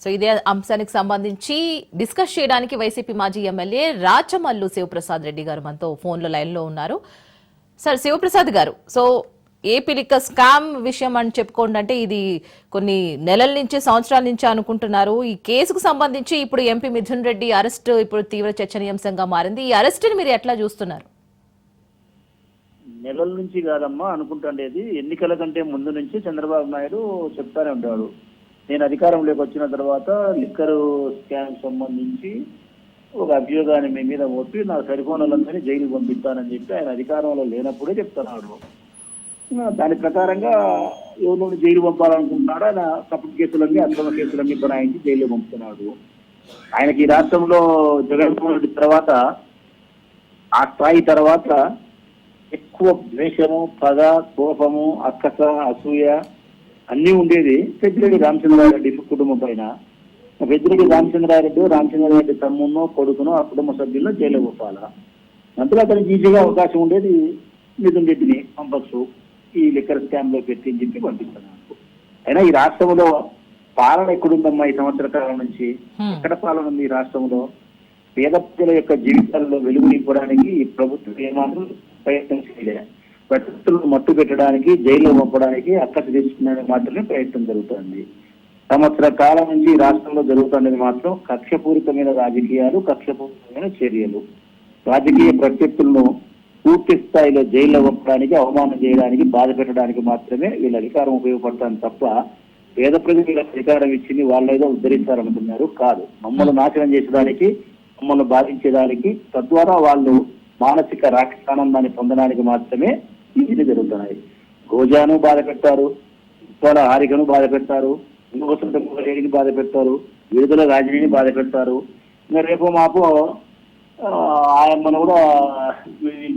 So ఇదే అంశానికి సంబంధించి డిస్కస్ చేయడానికి వైసీపీ మాజీ ఎమ్మెల్యే రాచమల్లు శివప్రసాద్ రెడ్డి గారు మనతో ఫోన్లో లైన్లో ఉన్నారు. సార్ శివప్రసాద్ గారు, సో ఏపీ లిక్కర్ స్కామ్ విషయం అని చెప్పుకోండి అంటే ఇది కొన్ని నెలల నుంచి సంవత్సరాల నుంచి అనుకుంటున్నారు. ఈ కేసుకు సంబంధించి ఇప్పుడు ఎంపీ మిథున్ రెడ్డి అరెస్ట్ ఇప్పుడు తీవ్ర చర్చనీయాంశంగా మారింది. ఈ అరెస్ట్ని మీరు ఎట్లా చూస్తున్నారు? నెలల నుంచి కాదమ్మా అనుకుంటుండేది, ఎన్నికల కంటే ముందు నుంచి చంద్రబాబు నాయుడు చెప్తానే ఉంటాడు, నేను అధికారంలోకి వచ్చిన తర్వాత లిక్కర్ స్కామ్ సంబంధించి ఒక అభియోగాన్ని మీ మీద ఒప్పి నాకు సరిపోనలందరినీ జైలుకి పంపిస్తానని చెప్పి ఆయన అధికారంలో లేనప్పుడే చెప్తున్నాడు. దాని ప్రకారంగా ఎవరు జైలు పంపాలనుకుంటున్నాడో ఆయన తప్పుడు కేసులన్నీ అక్రమ కేసులన్నీ బనాయించి జైలు పంపుతున్నాడు. ఆయనకి ఈ రాష్ట్రంలో జగన్మోహన్ రెడ్డి తర్వాత ఆ స్థాయి తర్వాత ఎక్కువ ద్వేషము, పగ, కోపము, అక్కస, అసూయ అన్నీ ఉండేది పెద్దిరెడ్డి రామచంద్రారెడ్డి కుటుంబం పైన. పెద్దిరెడ్డి రామచంద్రారెడ్డి తమ్మునో కొడుకునో ఆ కుటుంబ సభ్యులను జైలు పంపాలా. అందులో అతనికి ఈజీగా అవకాశం ఉండేది మిథున్ రెడ్డిని పంపచ్చు, ఈ లిక్కర్ స్కామ్ లో పెట్టి అని చెప్పి పంపిస్తున్నాను. అయినా ఈ రాష్ట్రంలో పాలన ఎక్కడుందమ్మా? ఈ సంవత్సర కాలం నుంచి ఎక్కడ పాలన ఉంది ఈ రాష్ట్రంలో? పేద ప్రజల యొక్క జీవితాల్లో వెలుగు నింపడానికి ఈ ప్రభుత్వం ఏమాత్రం ప్రయత్నం చేయలేదు. ప్రతిష్టలను మట్టు పెట్టడానికి, జైల్లో పంపడానికి, అక్కసు తీసుకునే మాత్రమే ప్రయత్నం జరుగుతుంది. సంవత్సర కాలం నుంచి రాష్ట్రంలో జరుగుతున్నది మాత్రం కక్షపూరితమైన రాజకీయాలు, కక్షపూరితమైన చర్యలు. రాజకీయ ప్రత్యర్థులను పూర్తి స్థాయిలో జైల్లో పంపడానికి, అవమానం చేయడానికి, బాధ పెట్టడానికి మాత్రమే వీళ్ళ అధికారం ఉపయోగపడతాను తప్ప పేద ప్రజలకు అధికారం ఇచ్చింది వాళ్ళేదో ఉద్ధరించాలనుకున్నారు కాదు. మమ్మల్ని నాశనం చేసేదానికి, మమ్మల్ని బాధించేదానికి, తద్వారా వాళ్ళు మానసిక రాక్షసానందాన్ని పొందడానికి మాత్రమే ఇది జరుగుతున్నాయి. రోజాను బాధ పెట్టారు, ఉప్పాల హారికను బాధ పెట్టారు, ఇంకొకరిని బాధ పెట్టారు, విడుదల రాజనీని బాధ పెట్టారు. ఇంకా రేపు మాపు ఆయమ్మను కూడా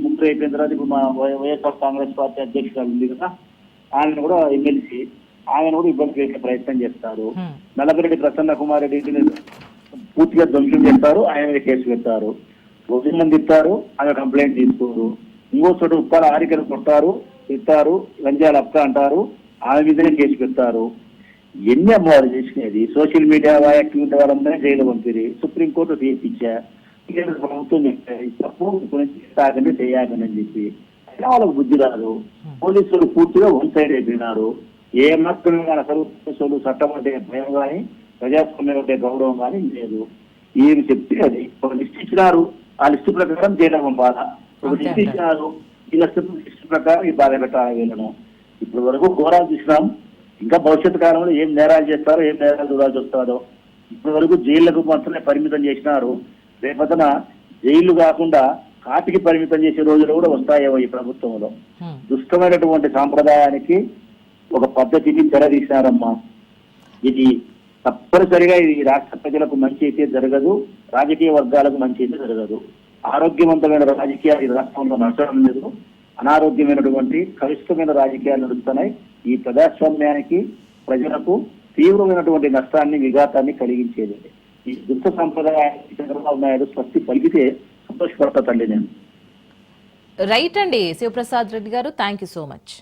ముక్తి అయిపోయిన తర్వాత ఇప్పుడు మా వైఎస్ఆర్ కాంగ్రెస్ పార్టీ అధ్యక్షురాలు ఉంది కదా, ఆమెను కూడా ఎమ్మెల్సీ, ఆయన కూడా ఇబ్బంది పెట్టే ప్రయత్నం చేస్తారు. నల్లపరెడ్డి ప్రసన్న కుమార్ రెడ్డిని పూర్తిగా ధ్వంసం చేస్తారు, ఆయన మీద కేసు పెట్టారు. రోజులను తిట్టారు, ఆయన కంప్లైంట్ తీసుకోరు. ఇంకో చోట ఉప్పాల హారికను కొట్టారు, తిట్టారు, లంచాలు అక్క అంటారు, ఆమె మీదనే కేసు పెట్టారు. ఎన్ని అమ్మవారు చేసినది? సోషల్ మీడియా యాక్టివిటీ వాళ్ళందరినీ జైలు పంపిరి, సుప్రీంకోర్టు తీర్పిచ్చా, ప్రభుత్వం చెప్పారు తప్పు తాగండి చేయాలని అని చెప్పి. అయినా వాళ్ళకు బుద్ధి రాదు. పోలీసులు పూర్తిగా వన్ సైడ్ అయిపోయినారు. ఏ మాత్రమే కానీ అసలు పోలీసులు చట్టం అంటే భయం కానీ, ప్రజాస్వామ్యం అంటే గౌరవం కానీ లేదు. ఏమి చెప్తే అది ఒక లిస్ట్ ఇచ్చినారు, ఆ లిస్టు ప్రకారం జైలు పంపాలా. ఒక లిస్ట్ ఇచ్చినారు, ఈ లిస్టు ప్రకారం ఈ బాధ పెట్టాలి వీళ్ళను. ఇప్పటి వరకు ఘోరాలు చూసినాం. ఇంకా భవిష్యత్తు కాలంలో ఏం నేరాలు చేస్తారో, ఏం నేరాలు చూడాల్సి వస్తారో. ఇప్పటి వరకు జైళ్లకు మాత్రమే పరిమితం చేసినారు. రేపొద్దున జైళ్లు కాకుండా కాటికి పరిమితం చేసే రోజులు కూడా వస్తాయేమో ఈ ప్రభుత్వంలో. దుష్టమైనటువంటి సాంప్రదాయానికి ఒక పద్ధతిని తెరదీశారమ్మా. ఇది తప్పనిసరిగా ఈ రాష్ట్ర ప్రజలకు మంచి అయితే జరగదు, రాజకీయ వర్గాలకు మంచి అయితే జరగదు. ఆరోగ్యవంతమైన రాజకీయాలు ఈ రాష్ట్రంలో నడచడం లేదు, అనారోగ్యమైనటువంటి కలుషితమైన రాజకీయాలు నడుస్తున్నాయి. ఈ ప్రజాస్వామ్యానికి, ప్రజలకు తీవ్రమైనటువంటి నష్టాన్ని, విఘాతాన్ని కలిగించేది. ఈ దుష్ట సంప్రదాయానికి చంద్రబాబు నాయుడు స్వస్తి పలికితే సంతోషపడతా తల్లి నేను. రైట్ అండి శివప్రసాద్ రెడ్డి గారు, థ్యాంక్ యూ సో మచ్.